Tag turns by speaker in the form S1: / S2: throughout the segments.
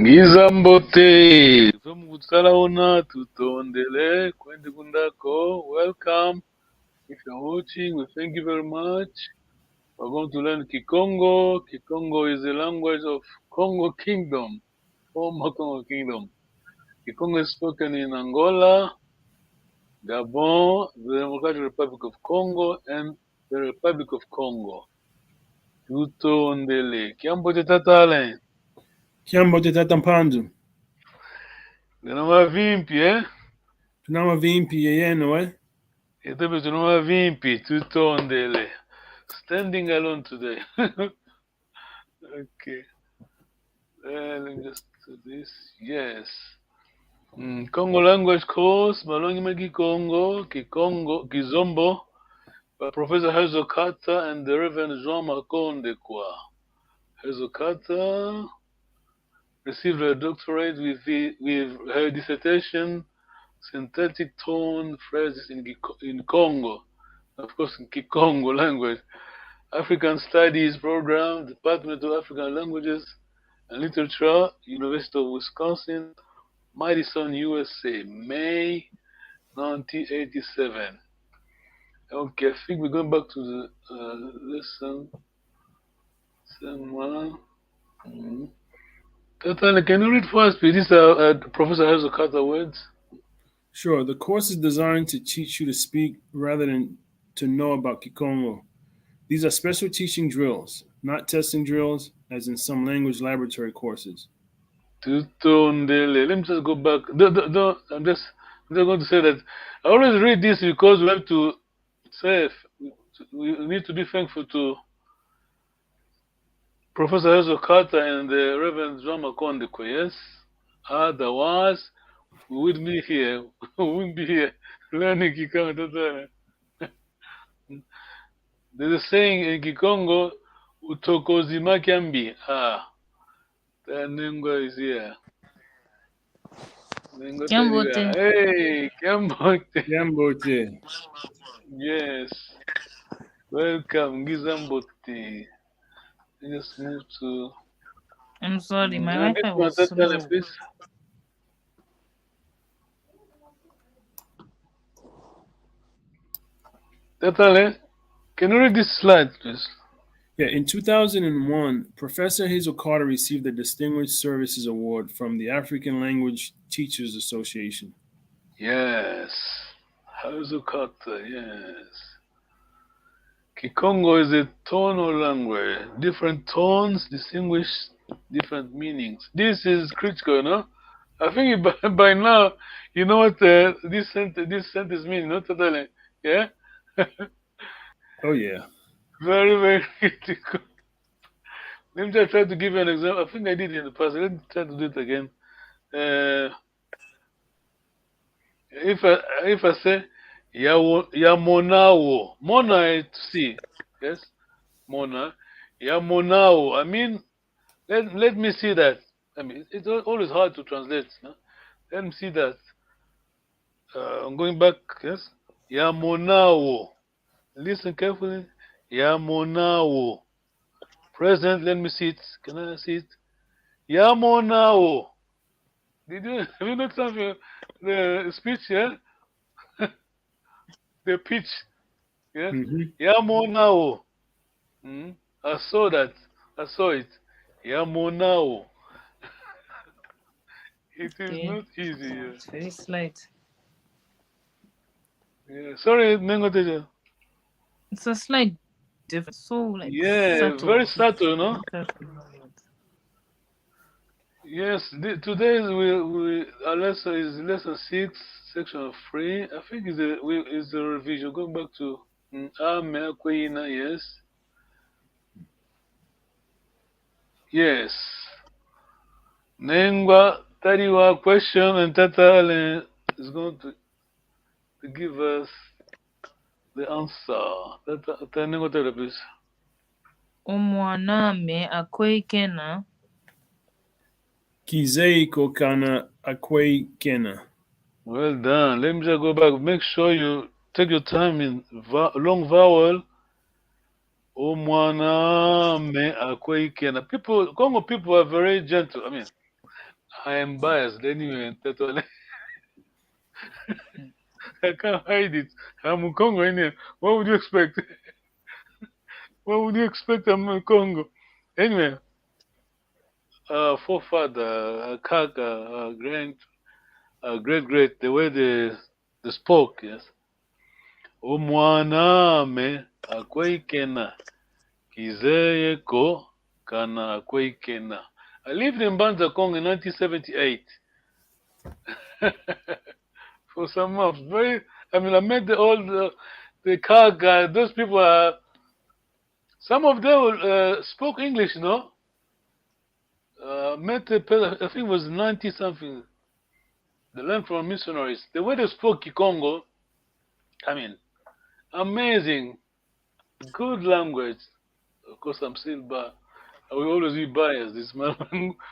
S1: Ngizambote zomkutsalaona tutondele kwende kundako. Welcome. If you're watching, we thank you very much. We're going to learn Kikongo. Kikongo is the language of Congo Kingdom, former Congo Kingdom. Kikongo is spoken in Angola, Gabon, the Democratic Republic of Congo, and the Republic of Congo. Tutondele. Kiambote tatale.
S2: Kiambote tatampandu.
S1: Noma vimpi, eh?
S2: Tunama vimpi yeyeno, eh?
S1: Itabe tunoma vimpi, tutondele. Standing alone today. Okay. Let me just do this. Yes. Congo language course, Malongi Magi Congo, Kikongo, Kizombo, by Professor Hezo Kata and the Reverend Jean Makonde Kwa. Hezo Kata received a doctorate with her dissertation, Synthetic Tone Phrases in Congo. Of course, in Kikongo language. African Studies Program, Department of African Languages and Literature, University of Wisconsin, Madison, USA, May 1987. Okay, I think we're going back to the lesson. Tatana, can you read for us, please? These are Professor Hezo words.
S2: Sure. The course is designed to teach you to speak rather than to know about Kikongo. These are special teaching drills, not testing drills, as in some language laboratory courses.
S1: Let me just go back. I'm just going to say that I always read this because we have to say we need to be thankful to Professor Hezo Carter and the Reverend John Makonde. Yes, otherwise we wouldn't be here. We wouldn't be here learning Kikongo. There's a saying in Kikongo, "Utokozima Kiambi." The Nengo is here.
S3: Kiambote.
S1: Hey, Kiambote.
S2: Kiambote.
S1: Yes. Welcome, Gizambote. Let's move to.
S3: I'm sorry, my Wi-Fi was slow.
S1: Please. Tatale, can you read this slide, please?
S2: Yeah, in 2001, Professor Hazel Carter received the Distinguished Services Award from the African Language Teachers Association.
S1: Yes. Hazel Carter, yes. Kikongo is a tonal language. Different tones distinguish different meanings. This is critical, no? I think by now, you know what this sentence means, no? Totally. Yeah?
S2: Oh, yeah.
S1: Very, very critical. Let me just try to give you an example. I think I did it in the past. Let me try to do it again. If I say Yamonao, Mona is to see, yes, Mona, Yamonao. I mean, let me see that. I mean, it's always hard to translate. No? Let me see that. I'm going back. Yes, Yamonao. Listen carefully. Yamonao. Present. Let me see it. Can I see it? Yamonao. Have you noticed something? The speech, yeah? The pitch, yes? Yamonao. I saw that. I saw it. Yamonao. It is not easy. Yeah.
S3: It's very slight.
S1: Yeah. Sorry, Nengoteja.
S3: It's a slight difference. So like
S1: subtle. Very subtle, no? Yes. Today our lesson is lesson 6, section 3. I think it's a revision. Going back to Ameakwina, yes. Yes. Nengwa Tariwa question and Tata is going to give us the answer. Tata Nengwa Tara, please.
S3: Omwaname akwekena.
S2: Kizeiko kana akwekena.
S1: Well done. Let me just go back. Make sure you take your time in long vowel. Omwaname akwekena. Congo people are very gentle. I mean, I am biased anyway. That's all. I can't hide it. I'm a Congo anyway. What would you expect? What would you expect? I'm a Congo. Anyway, forefather, kaka, great, the way they spoke, yes. Umwaname akweikena kizeyeko kana akweikena. I lived in Banza, Congo in 1978 for some months. I mean, I met the car guy. Those people are. Some of them spoke English, you know. Met I think it was 90 something. They learned from missionaries. The way they spoke Kikongo, I mean, amazing, good language. Of course, I'm still, but I will always be biased. It's my,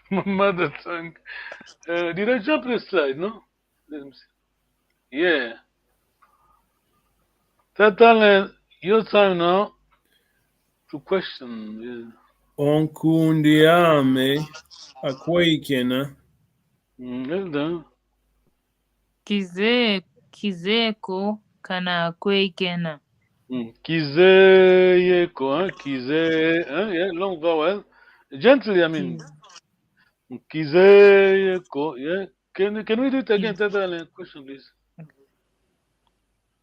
S1: my mother tongue. Did I jump the slide? No. Let me see. Yeah. Tatalan, your time now to question.
S2: Onkundiame Akwaikena.
S1: Well done.
S3: Kizeko kana kwekena.
S1: Kizeyeko, huh? Yeah, long vowel. Gently, I mean. Kizeyeko, yeah. Can we do it again? Tatalan, question, please.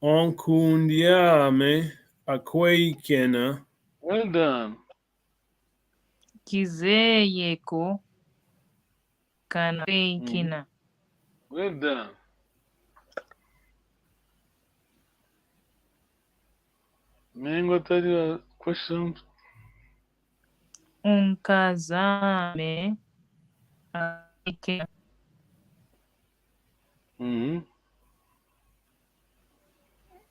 S2: Onkundiame Akwaikena.
S1: Well done.
S3: Kizeyeko kana kwekena.
S1: Well done. Mango, tell you a question.
S3: Unkazame akwekena.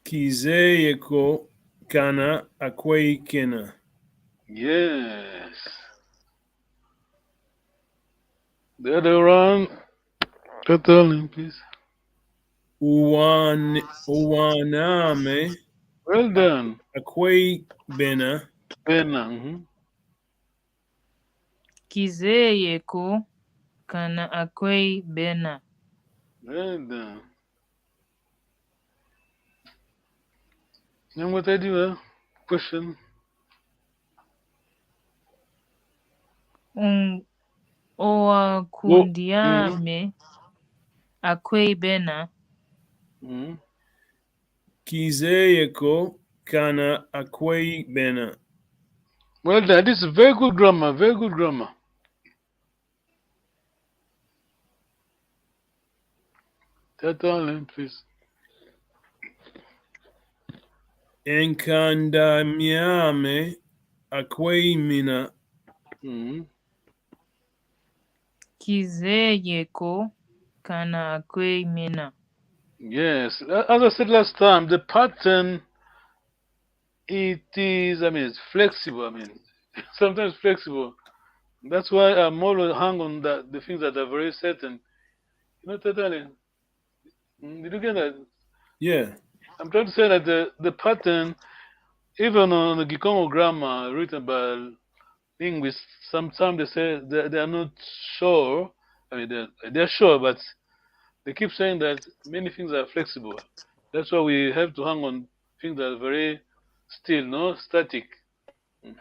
S2: Kizeyeko kana Akwaikena.
S1: Yes. The other one. Tatalan, please.
S2: Uwaname
S1: Well done.
S2: Akwaibena.
S1: Pena.
S3: Kizeyeko kana akwebena.
S1: Well done. Now what I do a question.
S3: Owakundiame akwebena.
S2: Kizeyeko kana Akwaibena.
S1: Well done. This is very good grammar. Very good grammar. Tatalan, please.
S2: Enkandamiame Akwaimina.
S3: Kizeyeko kana akwemena.
S1: Yes. As I said last time, the pattern, it is, I mean, it's flexible. I mean, sometimes flexible. That's why I'm always hang on the things that are very certain. You know, Tatalan, did you get that?
S2: Yeah.
S1: I'm trying to say that the pattern, even on the Kikongo grammar written by linguists, sometimes they say they are not sure. I mean, they're sure, but they keep saying that many things are flexible. That's why we have to hang on things that are very still, no static.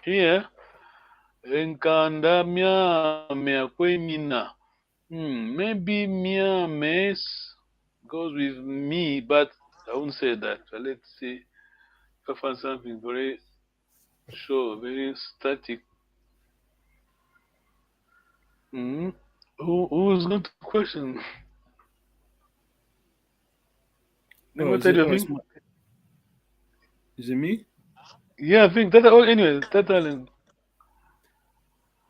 S1: Here, enkanda mia mea kwe mina. Maybe mia mes goes with me, but I won't say that. Let's see if I find something very sure, very static. Who's going to question?
S2: Oh, is it me?
S1: Yeah, I think that. Oh, anyway, that.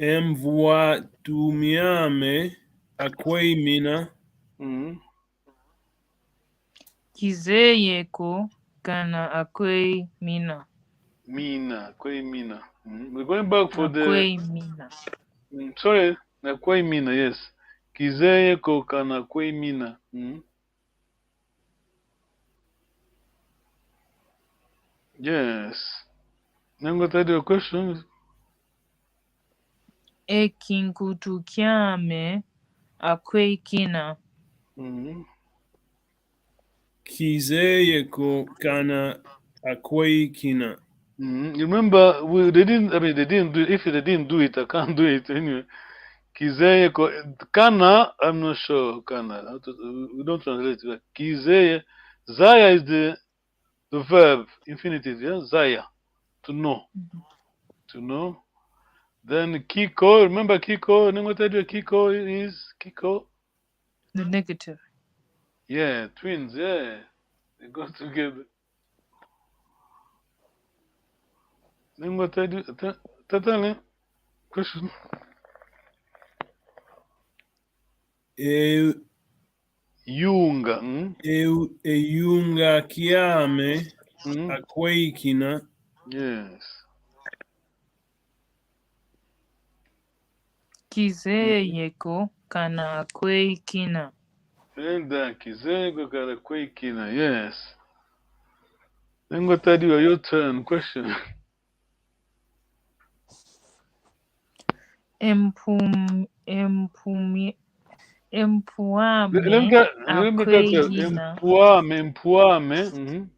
S2: Mvwatumiame Akwaimina.
S3: Kizeyeko kana akwemina.
S1: Mina. We're going back for
S3: Akwemina.
S1: Sorry, Mina, yes. Kizeye kokana Mina. Yes. I'm going to tell you a question.
S3: Ekinkutukyame akwekina.
S2: Kizeyeko kana akwekina.
S1: You remember they didn't. I mean, they didn't do. If they didn't do it, I can't do it anyway. Kizeye kana. I'm not sure kana. We don't translate it. Kizeye. Zaya is the verb infinitive. Yeah, Zaya, to know. To know. Then Kiko. Remember Kiko? You know what I do? Kiko is Kiko.
S3: The negative.
S1: Yeah, twins. Yeah, they go together. Then what I do? Tatale. Question. Yunga.
S2: Eyunga kiame
S1: Mm?
S2: akwekina.
S1: Yes.
S3: Kizeyeko kana akwekina.
S1: Enda Kizego Karakwekina. Yes. Then what I do? Your turn. Question.
S3: Empuame
S1: Let me cut
S3: akweyina.
S1: Empuame.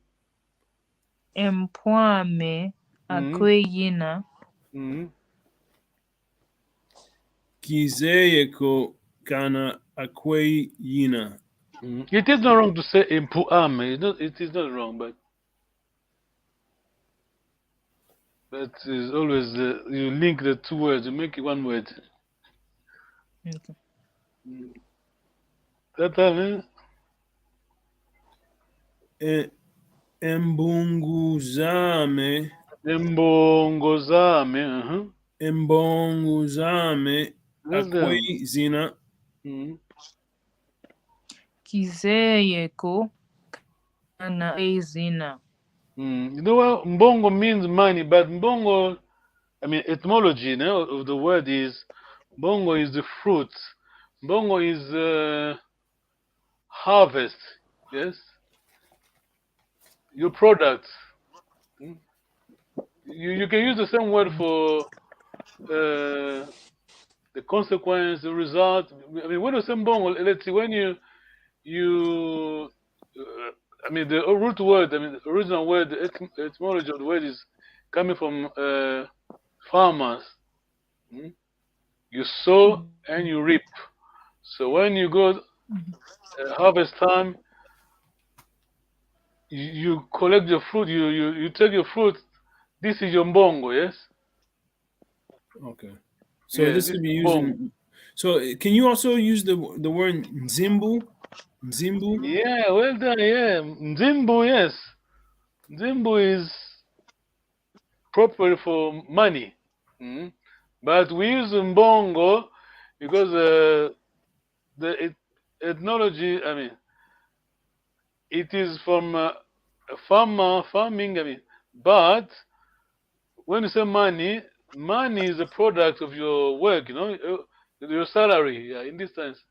S3: Empuame
S1: Mm-hmm.
S3: akweyina.
S1: Mm-hmm.
S2: Kizeyeko kana akweyina.
S1: It is not wrong to say Empuame. It is not wrong, but is always you link the two words, you make it one word.
S3: Okay.
S1: That
S2: Embunguzame.
S1: Embongozame.
S2: Embonguzame
S1: That's them.
S2: akwezina.
S3: Kizeyeko kana akwezina.
S1: You know what Mbongo means money, but Mbongo, I mean etymology of the word is Mbongo is the fruit. Mbongo is harvest. Yes, your product. You can use the same word for the consequence, the result. I mean, when you say Mbongo, let's see, when I mean, the root word, I mean, the original word, the etymology of the word is coming from farmers. You sow and you reap. So when you go harvest time, you collect your fruit. You take your fruit. This is your mbongo, yes.
S2: Okay. So
S1: Yeah,
S2: this
S1: this
S2: could
S1: is
S2: be
S1: mbongo.
S2: using. So can you also use the word nzimbu? Nzimbu.
S1: Yeah, well done. Yeah, Nzimbu. Yes, Nzimbu is proper for money, but we use mbongo because the ethnology. I mean, it is from farming. I mean, but when you say money, money is a product of your work. Your salary. Yeah, in this sense.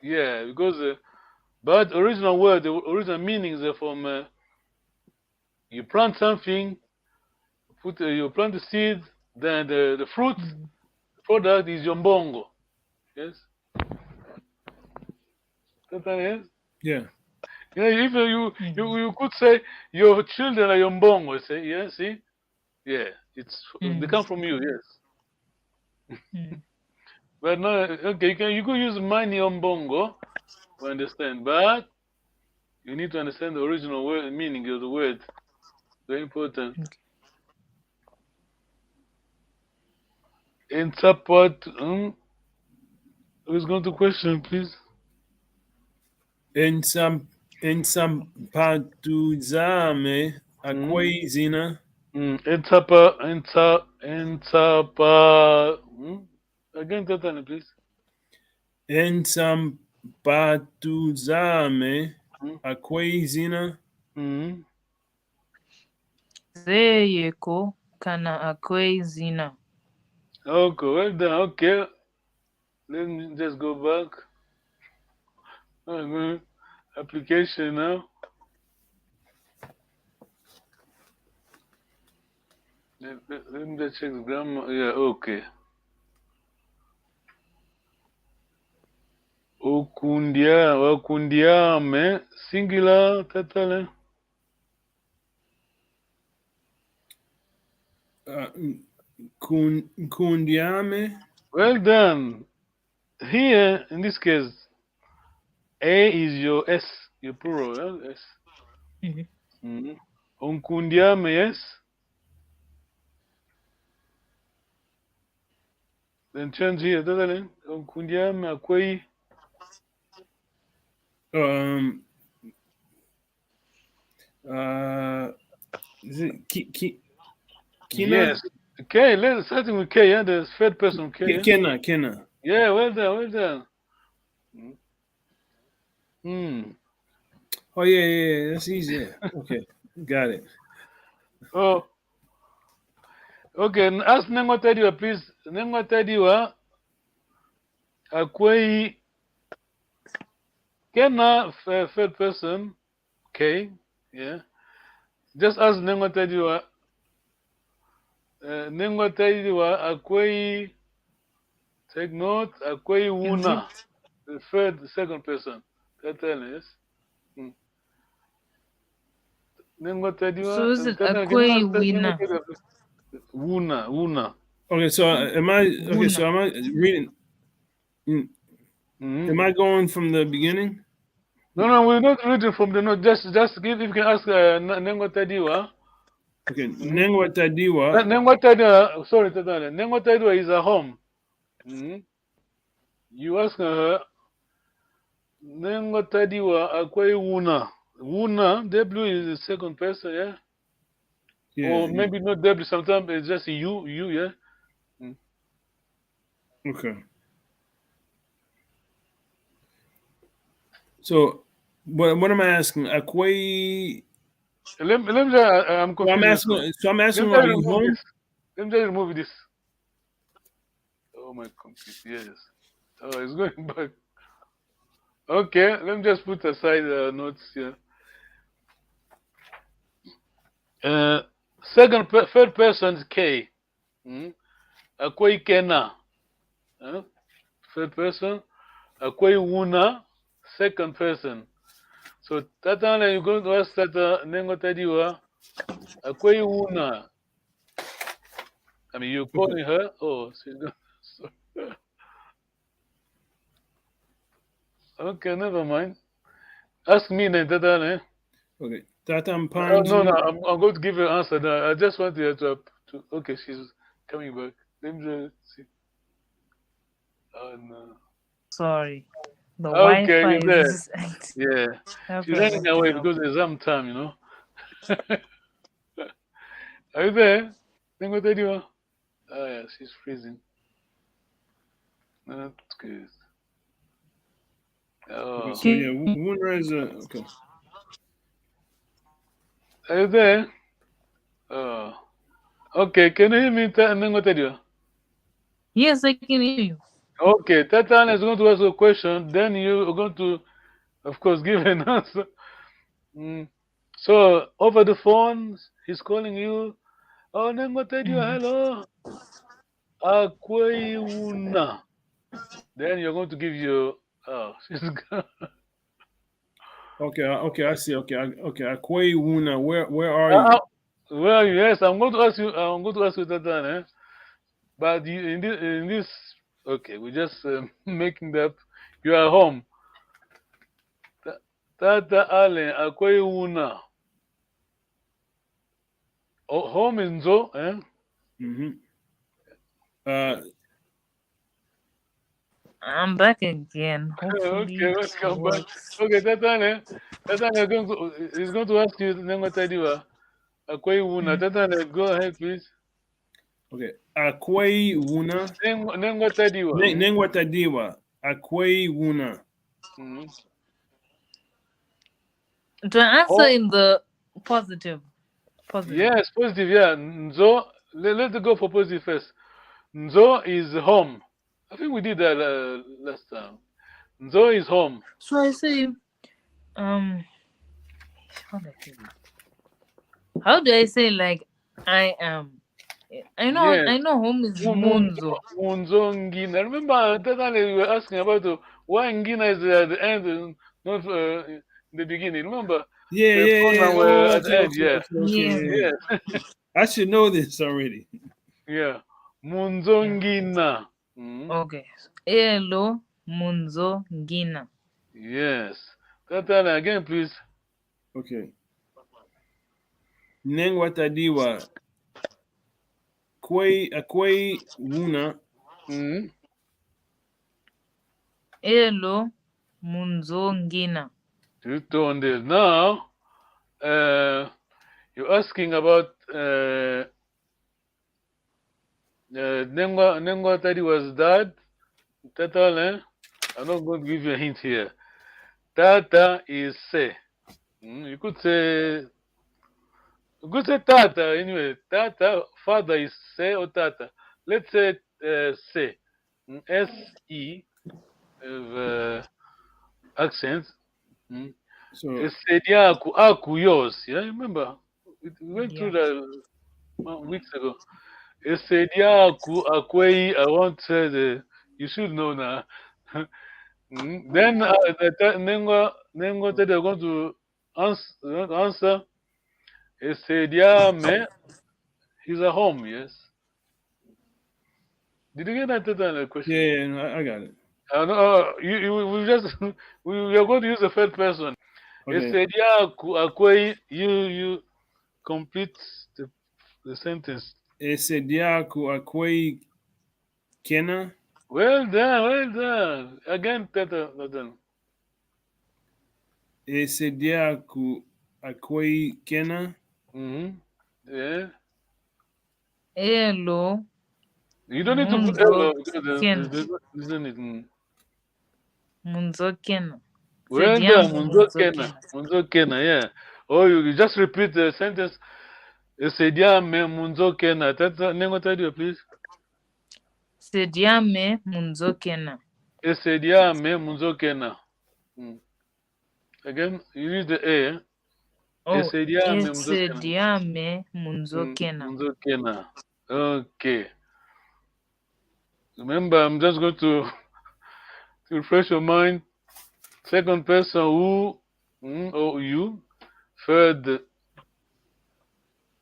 S1: Yeah, because but original word, the original meanings are from you plant something, you plant the seed, then the fruit product is your mbongo. Yes. Yes.
S2: Yeah.
S1: Yeah, if you could say your children are your mbongo, say yeah, see, yeah, they come from you, yes. But no, okay, you could use money on bongo, we understand, but you need to understand the original word meaning of the word. Very important. In support, who's going to question, please?
S2: Ensampatuzame akwezina.
S1: Again, tell please.
S2: Ensampatuzame akwezina.
S3: Zeyeko kana akwezina.
S1: Okay, well done. Okay, let me just go back. Application now. Let me just check the grammar. Yeah, okay. Kundiame, singular, tatale.
S2: Kundiame.
S1: Well done. Here, in this case, A is your S, your plural, yeah? S.
S3: Mhm.
S1: Mm-hmm. Onkundiame, yes. Then change here, tatale. Onkundiame, akwei.
S2: Um. Is it Kina?
S1: Yes. K, let's start with K, yeah? The third person K, yeah?
S2: Kena.
S1: Yeah, well done, well done. Hmm.
S2: Oh yeah. That's easy. Yeah. Okay, got it.
S1: Oh, okay. Ask Nengo Tediwa, please. Nengo Tediwa, akwei. Kena, third person K, yeah? Just ask Nengo Tediwa. Nengo Tediwa, akwei. Take note, akwei wuna. The second person. Tatale, yes? Hmm. Nengo
S3: So
S1: Tediwa,
S3: is it
S1: tatale, can you
S3: Akwe
S1: ask Nengo
S3: Wina?
S1: Tediwa, please? Wuna.
S2: Okay, so am I okay?
S3: Wuna.
S2: So am I reading?
S1: Mm-hmm.
S2: Am I going from the beginning?
S1: No, we're not reading from the note. Just give. If you can ask Nengo Tediwa.
S2: Okay, Nengwa Tadiwa.
S1: Nengo Tediwa. Sorry, Tatale. Nengo Tediwa is a home. Mm-hmm. You ask her. Nengo Tediwa akwai wuna. Wuna. W is the second person, yeah. Or
S2: Yeah.
S1: maybe not W. Sometimes it's just you. Yeah. Mm.
S2: Okay. So, what am I asking? Akwe.
S1: Let me. I'm
S2: So I'm
S1: confused.
S2: asking. So I'm
S1: Let
S2: asking,
S1: me
S2: are
S1: just
S2: you
S1: remove
S2: home?
S1: this. Let me just remove this. Oh my computer. Yes. Oh, it's going back. Okay. Let me just put aside notes here. Third person is K. Mm? Akwai Kena. Third person. Akwai Wuna. Second person. So Tata, you're going to ask Tata Nengo Tadiwa. Akwai Wuna. I mean, you're
S2: Okay.
S1: calling her. Oh, she's going. Okay, never mind. Ask me then, Tata.
S2: Okay. Tatam
S1: No,
S2: Panji.
S1: I'm going to give you an answer now. I just want you to. Okay, she's coming back. Let me just see. Oh no.
S3: Sorry. The
S1: Okay,
S3: Wi-Fi
S1: you're
S3: is
S1: there.
S3: just
S1: Yeah. She's running
S3: acting
S1: away
S3: up.
S1: because exam time, you know. Are you there? Nengo Tediwa. Oh yeah, she's freezing. That's good.
S2: Okay.
S1: Oh.
S2: So yeah,
S3: Can
S2: Wunra is okay.
S1: Are you there? Oh. Okay, can you hear me, Nengo Tediwa?
S3: Yes, I can hear you.
S1: Okay, Tatan is going to ask a question, then you're going to, of course, give an answer. Mm. So, over the phone, he's calling you. Oh, Nengo Tediwa,
S3: Mhm.
S1: hello. Akwai Una. Then you're going to give your. Oh, she's gone.
S2: Okay. I see. Okay. Akwe Wuna. Where are
S1: Uh,
S2: you?
S1: uh, well, yes, I'm going to ask you. I'm going to ask you that, eh? But in this, okay, we're just making that. You are home. Tata Allen, akwai una. Oh, home in Zo, eh?
S2: Mm-hmm. Uh.
S3: I'm back again.
S1: Okay,
S3: Hopefully it
S1: welcome back.
S3: works.
S1: Okay, Tata Allen, Tata Allen is going to ask you Nengo Tadiwa. Akwai una.
S3: Mhm.
S1: Tata Allen, go ahead, please.
S2: Okay. Akwe Wuna.
S1: Nengo Tadiwa.
S2: Nengwa Tadiwa. Akwe Wuna.
S1: Mm.
S3: To answer
S1: Home.
S3: in the positive. Positive.
S1: Yes, positive. Yeah, Nzo. Let's go for positive first. Nzo is home. I think we did that last time. Nzo is home.
S3: So I say, um, how do I say it? How do I say like I am?
S1: Yes.
S3: I know home is Munzo.
S1: Munzo Ngina. Remember that time we were asking about why Ngina is at the end, not in the beginning. Remember
S2: Yeah,
S1: the
S2: yeah, yeah.
S1: pronoun were
S2: Oh,
S1: at the
S2: okay,
S1: end.
S2: okay,
S1: Yeah.
S2: okay, okay.
S3: Yeah.
S2: Yeah.
S1: Yes.
S2: I should know this already.
S1: Yeah. Munzo
S3: Yeah.
S1: Ngina. Mm.
S3: Okay. Elo Munzo Ngina.
S1: Yes. That time again, please.
S2: Okay. Nengwatadiwa akwai wuna
S1: Mm.
S3: Elo Munzo Ngina.
S1: You told this. Now, you're asking about Nengwa Tadi was dad. Total, eh? I'm not going to give you a hint here. Tata is say. You could say tata anyway. Tata, father is say or tata. Let's say say. S-E, accent. Mm.
S2: so
S1: Esedia aku yours. Yeah, remember? We went through
S3: Yeah.
S1: that weeks ago. Esedia aku akwei. I want to say you should know now. Then Nengo said they're going to answer. Esedia me. He's at home. Yes. Did you get that
S2: yeah,
S1: question?
S2: yeah, no, I got it.
S1: No, we just we are going to use the third person.
S2: Okay.
S1: Esedia akwei. You complete the sentence.
S2: Esediaku akwai kena.
S1: Well done, well done. Again, Tata.
S2: Esediaku akwai kena.
S1: Mm-hmm. Yeah.
S3: Elo
S1: You don't need to put
S3: Munzo
S1: hello because
S3: Kena.
S1: isn't it? Mm.
S3: Munzo Kena.
S1: Well done,
S3: Sediame
S1: Munzo
S3: Munzo
S1: Kena.
S3: Kena.
S1: Munzo Kena, yeah. Or you just repeat the sentence. Esedia me Munzo Kena. Tata, Nengo Tadio, please.
S3: Sediame Munzo Kena.
S1: Esedia me Munzo Kena. Mm. Again, you use the A. Eh?
S3: Oh,
S1: Esedia me Munzo Kena.
S3: Sediame Munzo Kena.
S1: Munzo Kena. Okay. Remember, I'm just going to refresh your mind. Second person who or you. Third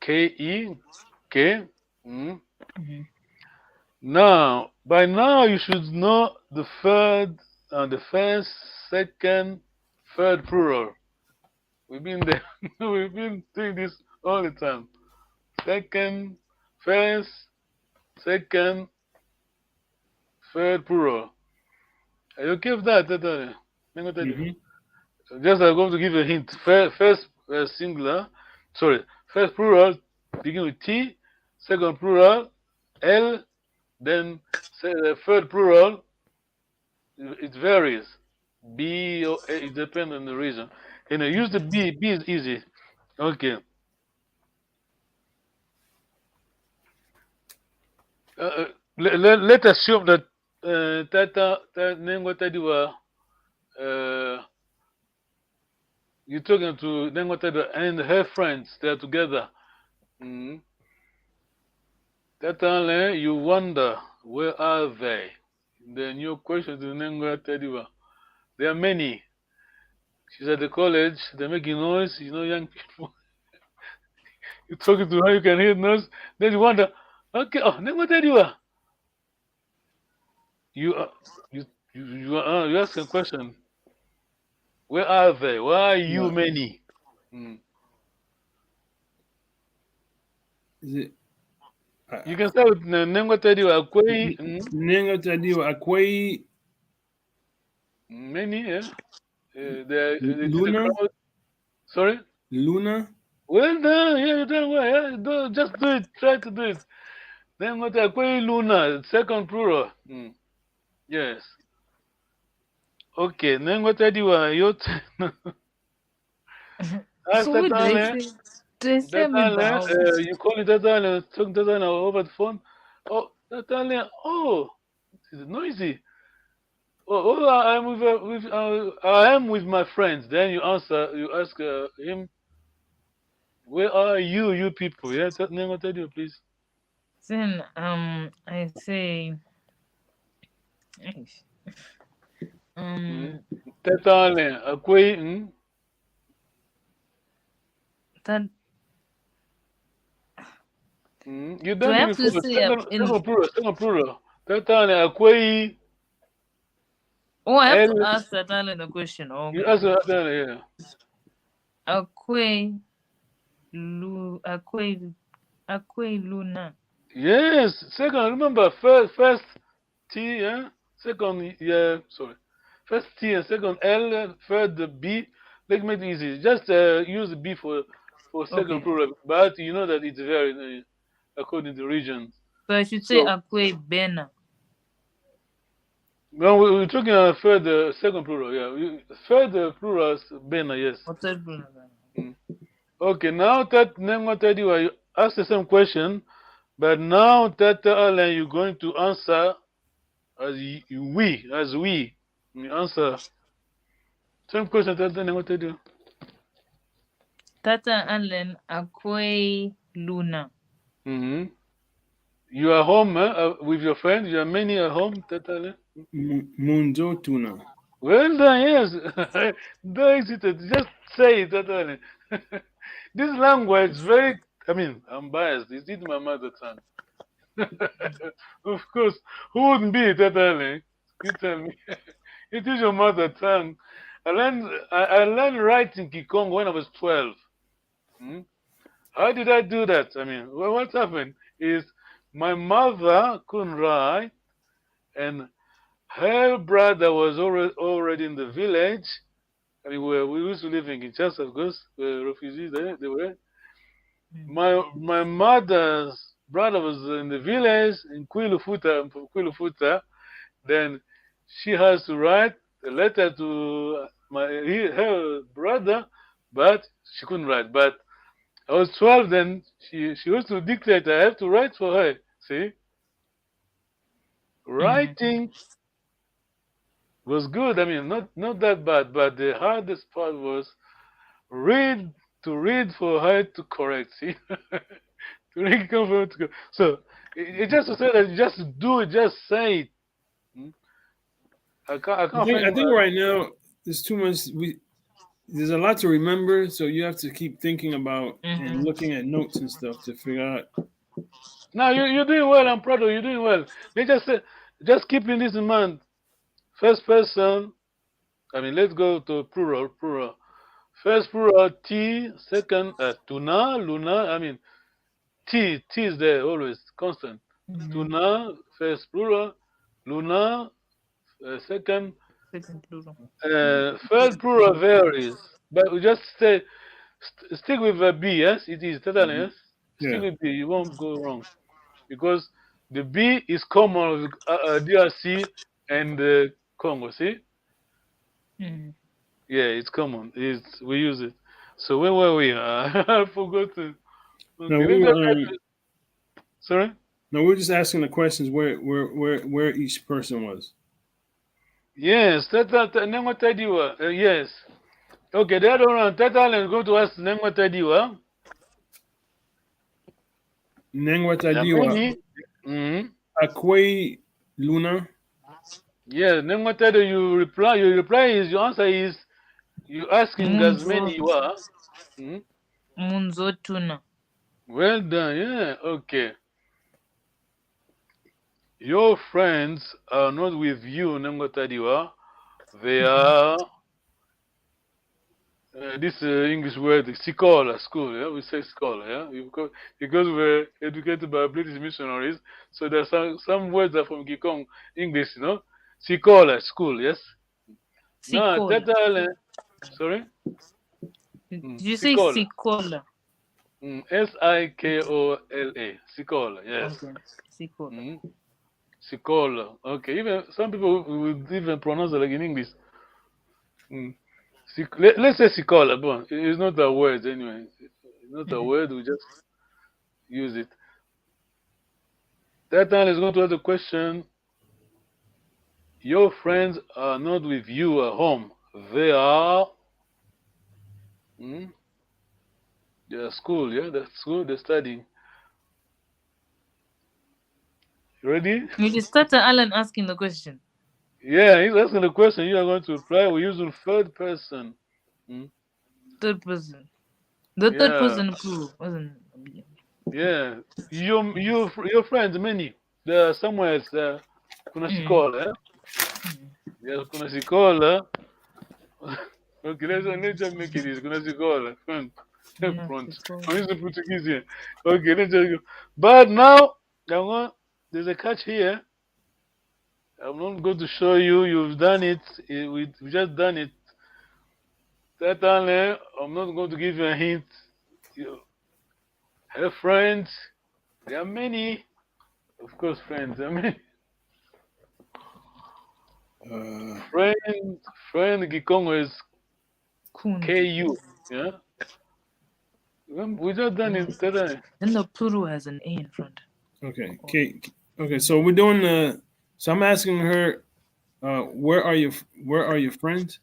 S1: K-E K. Mm.
S3: Mhm.
S1: Now, by now you should know the third and the first, second, third plural. We've been there. We've been doing this all the time. Second, first, second, third plural. Are you okay with that? Let me tell you.
S2: Mm-hmm.
S1: Just I'm going to give you a hint. First singular, sorry, first plural begin with T, second plural L, then third plural it varies. B or A, it depends on the reason. Use the B. B is easy. Okay. Let us assume that Tata Nengo Tadiwa, you're talking to Nengo Tadiwa and her friends. They're together. Mm. Tata, you wonder where are they? The new question to Nengo Tadiwa. There are many. She's at the college. They're making noise. Young people. You're talking to her. You can hear noise. Then you wonder. Okay. Oh, Nengo Tadiwa. You you ask a question. Where are they? Why are you
S2: Yeah.
S1: many? Mm.
S2: Is it
S1: You can start with Nengo Tadiwa. Akwei.
S2: Nengwatadiwa akwai
S1: Many. Yeah. They did the
S2: Luna?
S1: crowd. Sorry.
S2: Luna?
S1: Well done. Yeah, you done well. Yeah, just do it. Try to do it. Nengo Akwei Luna. Second plural. Yes. Okay. Nengo Tadiwa. Ask
S3: So what
S1: Tatale.
S3: do I say me
S1: Tatale.
S3: bow?
S1: You call it Tatale. Talk Tatale over the phone. Oh, Tatale. Oh, it's noisy. Oh, I am with my friends. Then you answer. You ask him, "Where are you, you people?" Yeah, Nengo Tadio, please.
S3: Then I say
S1: Tatale, Akwe,
S3: that
S1: You
S3: do I
S1: done it
S3: have to
S1: before.
S3: say in
S1: Second plural. Tatale, Akwe,
S3: oh I have to
S1: El,
S3: ask that in the question.
S1: you
S3: Okay.
S1: answer that, yeah.
S3: Akwe Akwe Luna.
S1: Yes, second, remember, first T, yeah? Second, yeah, sorry. First T and second L, third the B. Let's make it easy. Just use the B for second
S3: Okay.
S1: plural, but you know that it's very according to regions.
S3: So I should say
S1: So,
S3: Akwe Bena.
S1: when we're talking about third, second plural, yeah. Third plural, Bena, yes.
S3: Or third Luna.
S1: Mm. Okay, now that name what I do, I ask the same question, but now that Alan, you're going to answer as we. You answer same question that name what I do.
S3: Tata Allen Akwe Luna.
S1: Mm-hmm. You are home with your friends. You are many at home, that Alan.
S2: Munzo tuna.
S1: Well done, yes. Don't hesitate. Just say it, that Alan. This language is very. I mean, I'm biased. It's in my mother tongue. Of course, who wouldn't be that early? You tell me. It is your mother tongue. I learned writing Kikongo when I was 12. Hmm? How did I do that? I mean, what happened is my mother couldn't write, and her brother was already in the village. I mean, we used to live in Kinshasa, of course, refugees there, they were. My mother's brother was in the village in Kwilufuta. Then she has to write a letter to her brother, but she couldn't write. But I was 12 then. She used to dictate. I have to write for her. See, writing was good. I mean, not that bad. But the hardest part was read read for her to correct. See, to read for her to. So it just to say that you just do it, just say it. Hmm? I can't
S2: I
S1: find.
S2: think right now there's too much. There's a lot to remember, so you have to keep thinking about and looking at notes and stuff to figure out.
S1: No, you're doing well. I'm proud of you. You're doing well. They just keeping this in mind. First person. I mean, let's go to plural. First plural T. Second tuna, luna. I mean, T is there always constant. Tuna, first plural. Luna, second.
S3: Second plural.
S1: Third plural varies, but we just say stick with B. Yes, it is totally yes. Stick
S2: Yeah.
S1: with B. You won't go wrong. Because the B is common with DRC and Congo. See? Yeah, it's common. We use it. So where were we? I forgot to.
S2: No,
S1: Okay,
S2: we were.
S1: Sorry.
S2: No, we are just asking the questions where each person was.
S1: Yes, Nengwa Tadiwa. Yes. Okay, the other one. Tata is going to ask Nengwa Tadiwa.
S2: Nengwa Tadiwa.
S1: Mm-hmm.
S2: Akwe Luna.
S1: Yeah, Nengwa Tadiwa. Your answer is you ask him as many you are. Mm-hmm.
S3: Munzo Tuna.
S1: Well done, yeah, okay. Your friends are not with you, Nangotadiwa. They are this English word, scholar, school, yeah, we say scholar, yeah, because we're educated by British missionaries, so there's some words are from Kikongo English, scholar, school, yes. No,
S3: Sikola.
S1: sorry,
S3: Did you say
S1: scholar,
S3: Sikola?
S1: Sikola, scholar, yes.
S3: Okay. Sikola.
S1: Sikola. Okay, even some people would even pronounce it like in English. Let's say Sikola, but it's not a word anyway. It's not a word, we just use it. That time is going to ask the question. Your friends are not with you at home. They are they're at school, yeah? They're at school, they're studying. Ready?
S3: We just started Alan asking the question.
S1: Yeah, he's asking the question. You are going to reply. We're using third person. Hmm?
S3: Third person. The third
S1: Yeah,
S3: person plural wasn't.
S1: yeah. Your friends many. There are somewhere it's kuna
S3: Mm.
S1: sikola. Yes, kuna sikola. Okay, let's just make it easy. Kuna sikola. Front.
S3: Yeah,
S1: Front.
S3: it's called.
S1: I'm using Portuguese here. Okay, let's just go. But now, there's a catch here. I'm not going to show you. You've done it. We just done it. Certainly, I'm not going to give you a hint. You have friends. There are many. Of course, friends. I mean,
S2: Uh,
S1: friend Kikongo is
S3: Kundi.
S1: KU. Yeah? We just done it today.
S3: Then the plural has an A in front.
S2: okay. Okay. So we're doing the. So I'm asking her, where are your friends?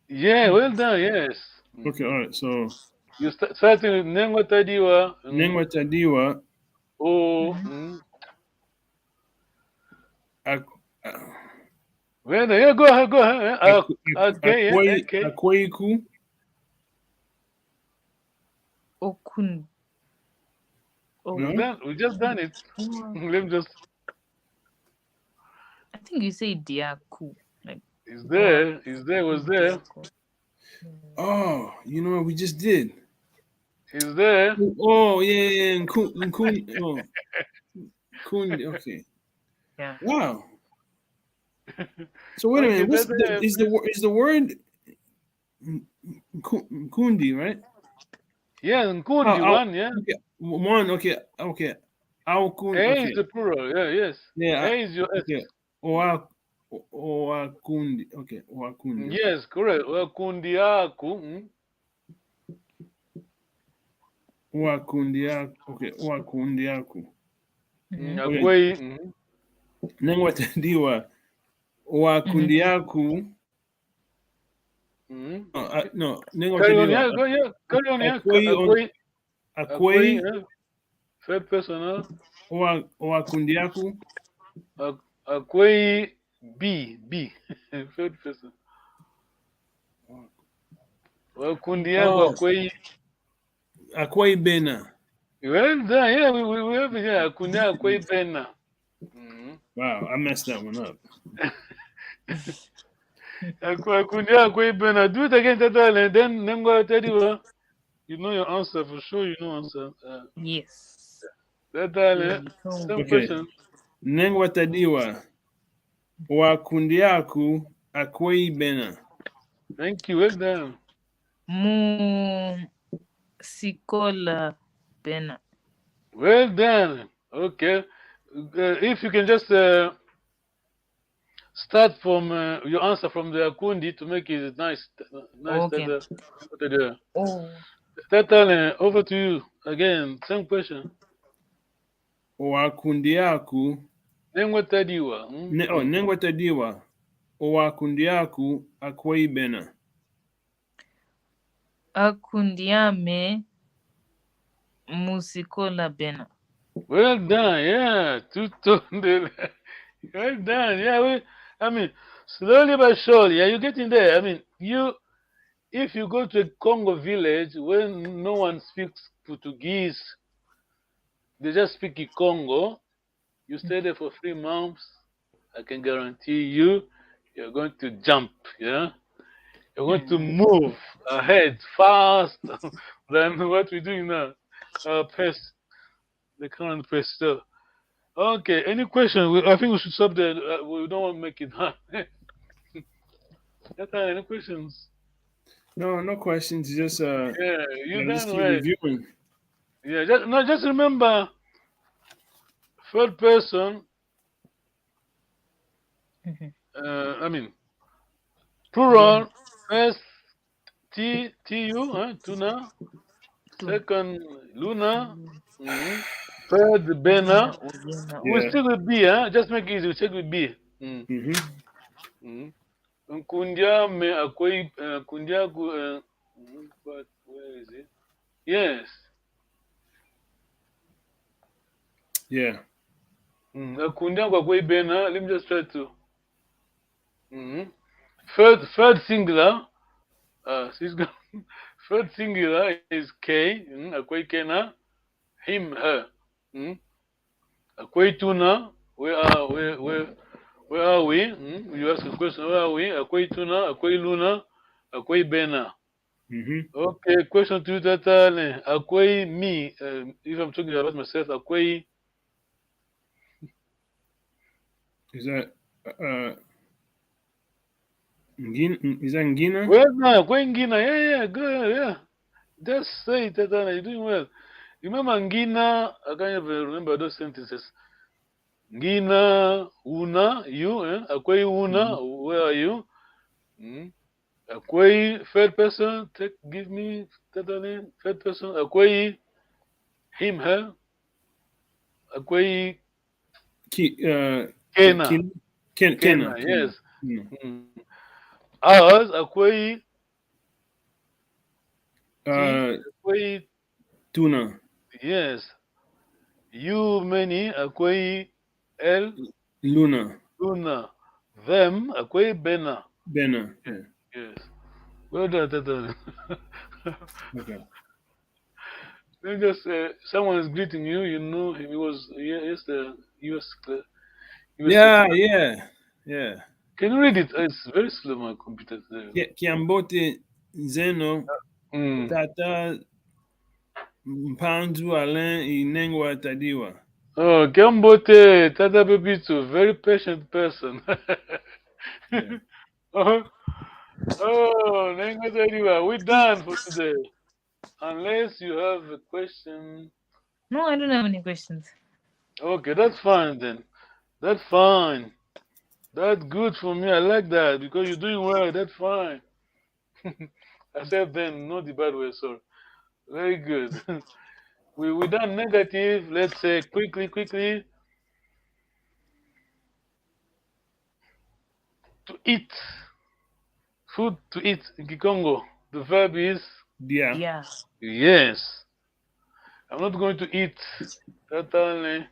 S1: Yeah, well done. Yes.
S2: Okay. All right. So
S1: You starting with Nengo Tadiwa.
S2: Nengwa Tadiwa.
S1: Oh.
S3: Mm-hmm.
S2: Ak-
S1: Well done. Yeah, go ahead. Go ahead. Okay. Yeah. Okay.
S2: Akweku.
S3: Okun. Oh,
S2: No.
S1: We just done it. Let me just.
S3: I think you say Diaku. Like,
S1: It's there. It's there. Was there.
S2: Oh, you know what we just did?
S1: It's there.
S2: Oh yeah. Oh, okay.
S3: Yeah.
S2: Wow. So wait a
S1: Okay.
S2: minute. What's
S1: That's
S2: the, is the word kundi, right?
S1: yeah. Nkundi
S2: Oh,
S1: one. Yeah.
S2: okay. One. Okay. Okay.
S1: A is
S2: Okay.
S1: the plural. Yeah. Yes.
S2: Yeah.
S1: A is your S.
S2: Okay. Oakundi. Okay. Oakundi. Okay.
S1: Yes. Correct. Well, kundi aku.
S2: Oakundi. Okay. Oakundi aku.
S3: Mm-hmm.
S2: Okay.
S1: Akwai.
S2: Nengwatadiwa. Oakundi aku. No.
S1: Carry on.
S2: Nengwatadiwa.
S1: Yeah. Go. Yeah. Carry on. Yeah.
S2: Akwai.
S1: Akwai. Third person.
S2: Oakundi aku.
S1: Akwai B. Third person. Well, kundi yangu
S2: Oh,
S1: akwai.
S2: Akwai Bena.
S1: Well done. Yeah. We have it. Yeah. Kundi akwai bena.
S2: Wow, I messed that one up.
S1: Kundi akwai bena. Do it again, Tata. Then Nengo tell you. You know your answer for sure. You know answer.
S3: Yes.
S1: Tata. Some
S2: Okay.
S1: question.
S2: Nengwatadiwa. Wakundi aku Akwai Bena.
S1: Thank you. Well done.
S3: Mu Sikola Bena.
S1: Well done. Okay. If you can just start from your answer from the Akundi to make it nice.
S3: Okay. Oh.
S1: Tata, over to you again. Same question.
S2: Wakundi aku.
S1: Nengwatadiwa.
S2: Nengwatadiwa. Wakundi aku Akwai Bena.
S3: Akundiame Musikola Bena.
S1: Well done. Yeah. Well done. Yeah. I mean, slowly but surely. Yeah, you're getting there. I mean, if you go to a Congo village where no one speaks Portuguese, they just speak Kikongo. You stay there for 3 months. I can guarantee you're going to jump. Yeah, you're going to move ahead fast than what we're doing now. Pace, the current pace. So, okay. Any question? I think we should stop there. We don't want to make it hard. Any questions?
S2: No questions. Just
S1: Yeah, you
S2: just
S1: done
S2: keep
S1: right.
S2: reviewing.
S1: Yeah, just remember, third person. I mean, plural. First, tu, tuna. Second, luna. Third, bena. We
S2: Yeah.
S1: stick with B, huh? Just make it easy. We stick with B. Kundia me akwai kundia but where is it? Yes.
S2: Yeah.
S1: Akundia kwa kwe bena. Let me just try to. Third singular. Third singular is K. Akwe kena. Him, her. Akwe tuna. Where are we? You ask a question. Where are we? Akwe tuna. Akwe luna. Akwe bena. Okay, question to you, Tatale. Akwe me. If I'm talking about myself, akwe.
S2: Is that is that Ngina?
S1: Well, now, akwe ngina. Yeah, good, yeah. Just say it, Tatale. You're doing well. Remember ngina? I can't even remember those sentences. Ngina, una, you, akwe una, where are you? Akwe, third person, give me, Tatale, third person. Akwe, him, her. Akwe, kena.
S2: Kena,
S1: Yes. Ours, akwe. Akwe.
S2: Tuna.
S1: Yes. You, many, akwe. El.
S2: Luna.
S1: Them, akwe bena.
S2: Bena. Yeah.
S1: Yes. Well done, Tatale.
S2: Okay.
S1: Then just someone is greeting you. You know him. He was the US.
S2: Yeah.
S1: Can you read it? It's very slow, my computer.
S2: Kiambote Zeno Tata Mpanzu Alain Inengwa Tadiwa.
S1: Oh, Gambote Tata Pepito, very patient person.
S2: Yeah.
S1: Oh, Nengwa Tadiwa, we're done for today. Unless you have a question.
S3: No, I don't have any questions.
S1: Okay, that's fine then. That's fine. That's good for me. I like that because you're doing well. That's fine. Except then, not the bad way, sorry. Very good. we done negative. Let's say quickly. To eat. Food to eat in Kikongo. The verb is
S2: Yeah.
S1: yes. I'm not going to eat. Tatale.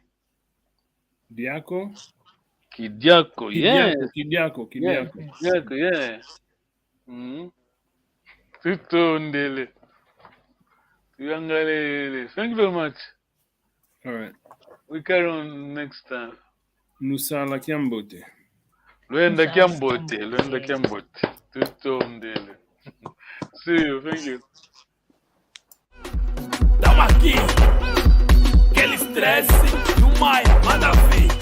S2: Diako.
S1: Kidiako. Yes.
S2: Kidiako.
S1: Kidiako. Yeah. Tutondele. Tuyangalele. Thank you very much.
S2: All right.
S1: We carry on next time.
S2: Nusala Kiambote.
S1: Luenda Kiambote. Tutondele. See you. Thank you.
S4: Tamo aqui, aquele estresse do Maia, manda vir.